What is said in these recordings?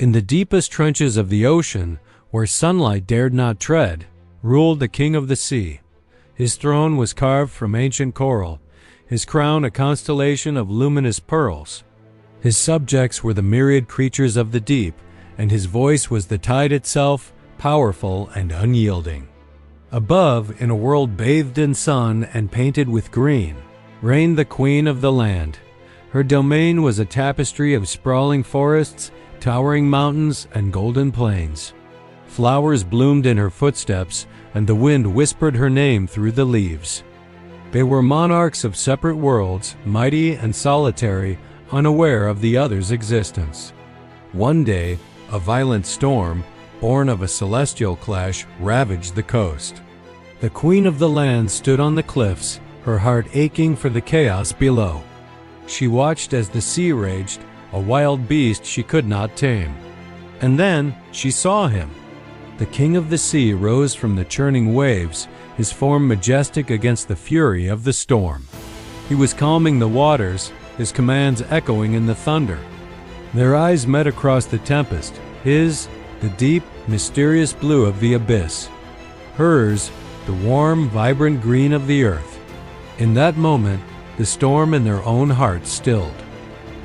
In the deepest trenches of the ocean, where sunlight dared not tread, ruled the king of the sea. His throne was carved from ancient coral, his crown a constellation of luminous pearls. His subjects were the myriad creatures of the deep, and his voice was the tide itself, powerful and unyielding. Above, in a world bathed in sun and painted with green, reigned the queen of the land. Her domain was a tapestry of sprawling forests, towering mountains, and golden plains. Flowers bloomed in her footsteps, and the wind whispered her name through the leaves. They were monarchs of separate worlds, mighty and solitary, unaware of the other's existence. One day, a violent storm, born of a celestial clash, ravaged the coast. The queen of the land stood on the cliffs, her heart aching for the chaos below. She watched as the sea raged, a wild beast she could not tame. And then she saw him. The king of the sea rose from the churning waves, his form majestic against the fury of the storm. He was calming the waters, his commands echoing in the thunder. Their eyes met across the tempest, his, the deep, mysterious blue of the abyss. Hers, the warm, vibrant green of the earth. In that moment, the storm in their own hearts stilled.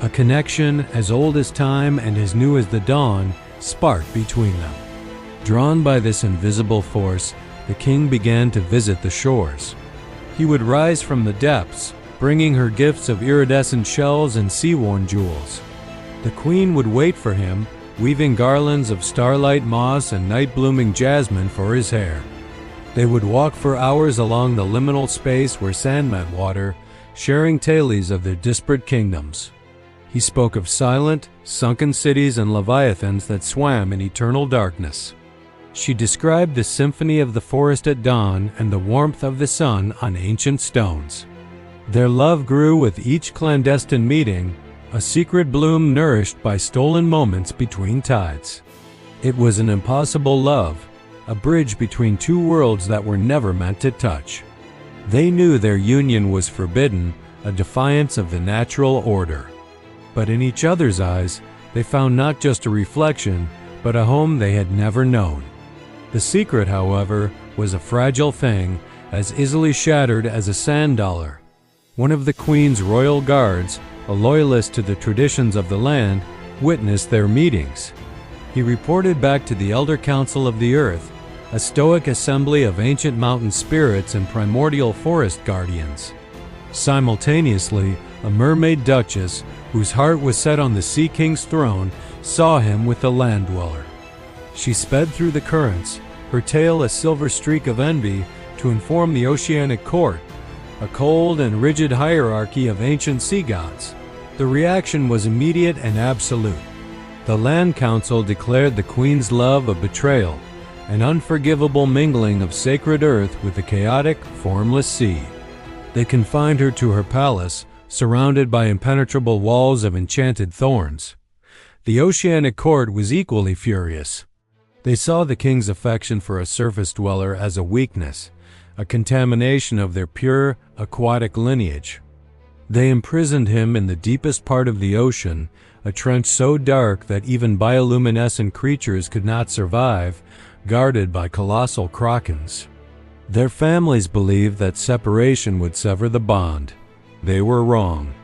A connection as old as time and as new as the dawn sparked between them. Drawn by this invisible force, the king began to visit the shores. He would rise from the depths, bringing her gifts of iridescent shells and sea-worn jewels. The queen would wait for him, weaving garlands of starlight moss and night-blooming jasmine for his hair. They would walk for hours along the liminal space where sand met water, sharing tales of their disparate kingdoms. He spoke of silent, sunken cities and leviathans that swam in eternal darkness. She described the symphony of the forest at dawn and the warmth of the sun on ancient stones. Their love grew with each clandestine meeting, a secret bloom nourished by stolen moments between tides. It was an impossible love, a bridge between two worlds that were never meant to touch. They knew their union was forbidden, a defiance of the natural order. But in each other's eyes, they found not just a reflection, but a home they had never known. The secret, however, was a fragile thing, as easily shattered as a sand dollar. One of the Queen's royal guards, a loyalist to the traditions of the land, witnessed their meetings. He reported back to the Elder Council of the Earth, a stoic assembly of ancient mountain spirits and primordial forest guardians. Simultaneously, a mermaid duchess, whose heart was set on the Sea King's throne, saw him with the land dweller. She sped through the currents, her tail a silver streak of envy, to inform the oceanic court, a cold and rigid hierarchy of ancient sea gods. The reaction was immediate and absolute. The Land Council declared the Queen's love a betrayal, an unforgivable mingling of sacred earth with the chaotic, formless sea. They confined her to her palace, surrounded by impenetrable walls of enchanted thorns. The oceanic court was equally furious. They saw the king's affection for a surface dweller as a weakness, a contamination of their pure, aquatic lineage. They imprisoned him in the deepest part of the ocean, a trench so dark that even bioluminescent creatures could not survive, guarded by colossal krakens. Their families believed that separation would sever the bond. They were wrong.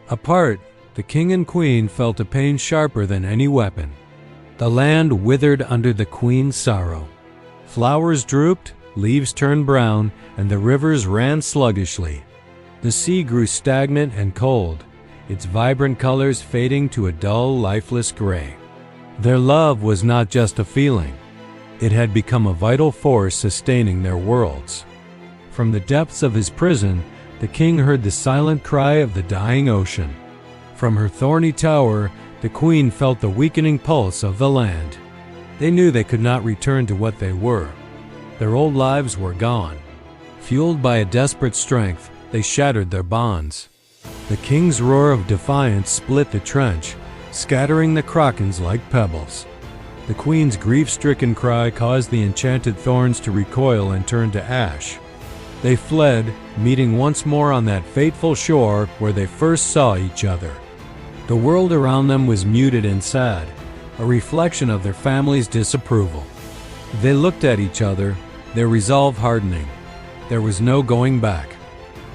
Apart, the king and queen felt a pain sharper than any weapon. The land withered under the queen's sorrow. Flowers drooped, leaves turned brown, and the rivers ran sluggishly. The sea grew stagnant and cold, its vibrant colors fading to a dull, lifeless gray. Their love was not just a feeling. It had become a vital force sustaining their worlds. From the depths of his prison, the king heard the silent cry of the dying ocean. From her thorny tower, the queen felt the weakening pulse of the land. They knew they could not return to what they were. Their old lives were gone. Fueled by a desperate strength, they shattered their bonds. The king's roar of defiance split the trench, scattering the krakens like pebbles. The queen's grief-stricken cry caused the enchanted thorns to recoil and turn to ash. They fled, meeting once more on that fateful shore where they first saw each other. The world around them was muted and sad. a reflection of their family's disapproval. They looked at each other, their resolve hardening. There was no going back.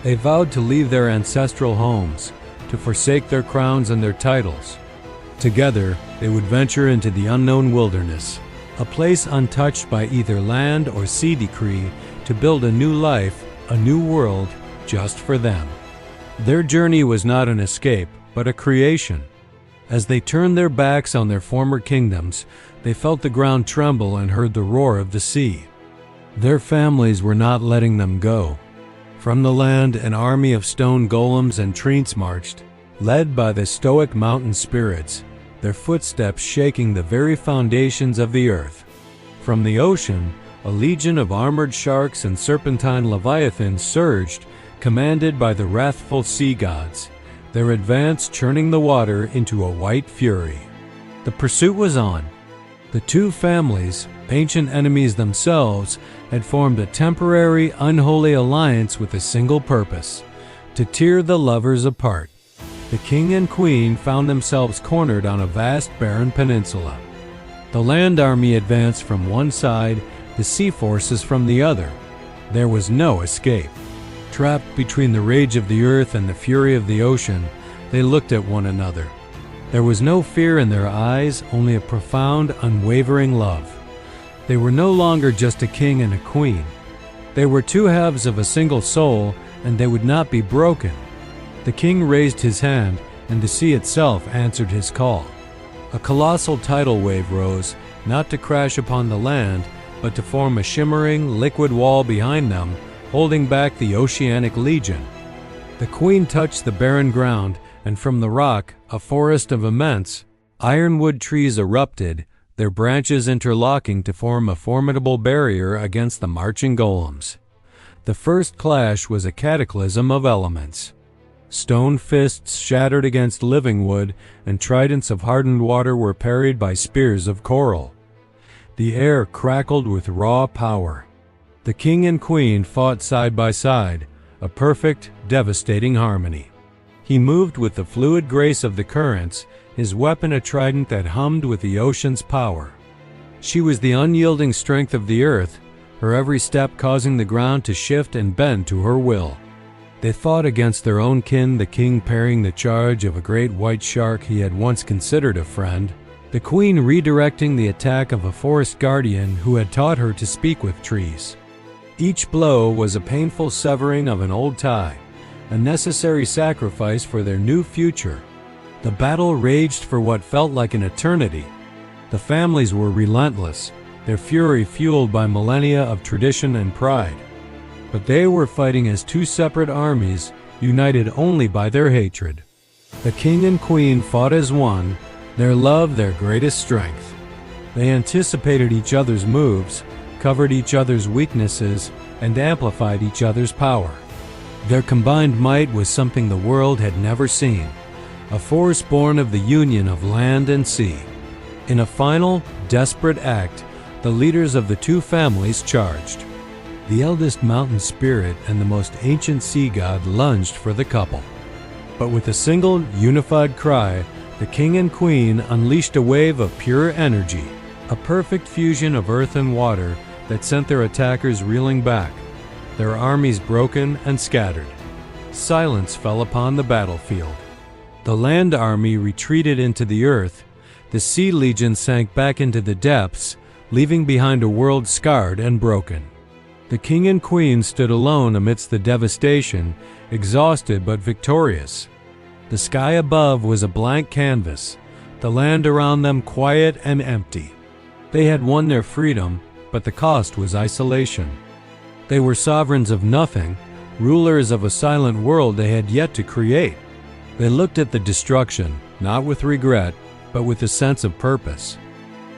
They vowed to leave their ancestral homes, to forsake their crowns and their titles. Together, they would venture into the unknown wilderness, a place untouched by either land or sea decree, to build a new life, a new world, just for them. Their journey was not an escape, but a creation. As they turned their backs on their former kingdoms, they felt the ground tremble and heard the roar of the sea. Their families were not letting them go. From the land, an army of stone golems and treants marched, led by the stoic mountain spirits, their footsteps shaking the very foundations of the earth. From the ocean, a legion of armored sharks and serpentine leviathans surged, commanded by the wrathful sea gods, their advance churning the water into a white fury. The pursuit was on. The two families, ancient enemies themselves, had formed a temporary, unholy alliance with a single purpose: to tear the lovers apart. The king and queen found themselves cornered on a vast barren peninsula. The land army advanced from one side, the sea forces from the other. There was no escape. Trapped between the rage of the earth and the fury of the ocean, they looked at one another. There was no fear in their eyes, only a profound, unwavering love. They were no longer just a king and a queen. They were two halves of a single soul, and they would not be broken. The king raised his hand, and the sea itself answered his call. A colossal tidal wave rose, not to crash upon the land, but to form a shimmering, liquid wall behind them, holding back the oceanic legion. The queen touched the barren ground, and from the rock, a forest of immense, ironwood trees erupted, their branches interlocking to form a formidable barrier against the marching golems. The first clash was a cataclysm of elements. Stone fists shattered against living wood, and tridents of hardened water were parried by spears of coral. The air crackled with raw power. The king and queen fought side by side, a perfect, devastating harmony. He moved with the fluid grace of the currents, his weapon a trident that hummed with the ocean's power. She was the unyielding strength of the earth, her every step causing the ground to shift and bend to her will. They fought against their own kin, the king parrying the charge of a great white shark he had once considered a friend, the queen redirecting the attack of a forest guardian who had taught her to speak with trees. Each blow was a painful severing of an old tie, a necessary sacrifice for their new future. The battle raged for what felt like an eternity. The families were relentless, their fury fueled by millennia of tradition and pride. But they were fighting as two separate armies, united only by their hatred. The king and queen fought as one, their love their greatest strength. They anticipated each other's moves, covered each other's weaknesses, and amplified each other's power. Their combined might was something the world had never seen, a force born of the union of land and sea. In a final, desperate act, the leaders of the two families charged. The eldest mountain spirit and the most ancient sea god lunged for the couple. But with a single, unified cry, the king and queen unleashed a wave of pure energy, a perfect fusion of earth and water that sent their attackers reeling back, their armies broken and scattered. Silence fell upon the battlefield. The land army retreated into the earth. The sea legion sank back into the depths, leaving behind a world scarred and broken. The king and queen stood alone amidst the devastation, exhausted but victorious. The sky above was a blank canvas, the land around them quiet and empty. They had won their freedom, but the cost was isolation. They were sovereigns of nothing, rulers of a silent world they had yet to create. They looked at the destruction, not with regret, but with a sense of purpose.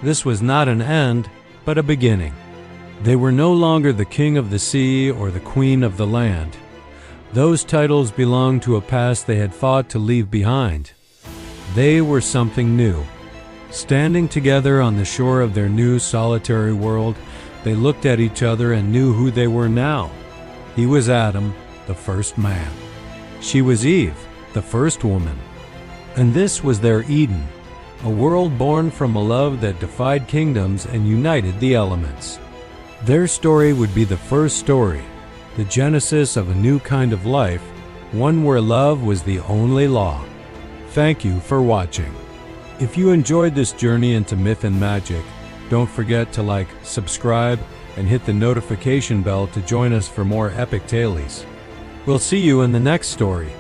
This was not an end, but a beginning. They were no longer the king of the sea or the queen of the land. Those titles belonged to a past they had fought to leave behind. They were something new. Standing together on the shore of their new solitary world, they looked at each other and knew who they were now. He was Adam, the first man. She was Eve, the first woman. And this was their Eden, a world born from a love that defied kingdoms and united the elements. Their story would be the first story, the genesis of a new kind of life, one where love was the only law. Thank you for watching. If you enjoyed this journey into myth and magic, don't forget to like, subscribe, and hit the notification bell to join us for more epic tales. We'll see you in the next story.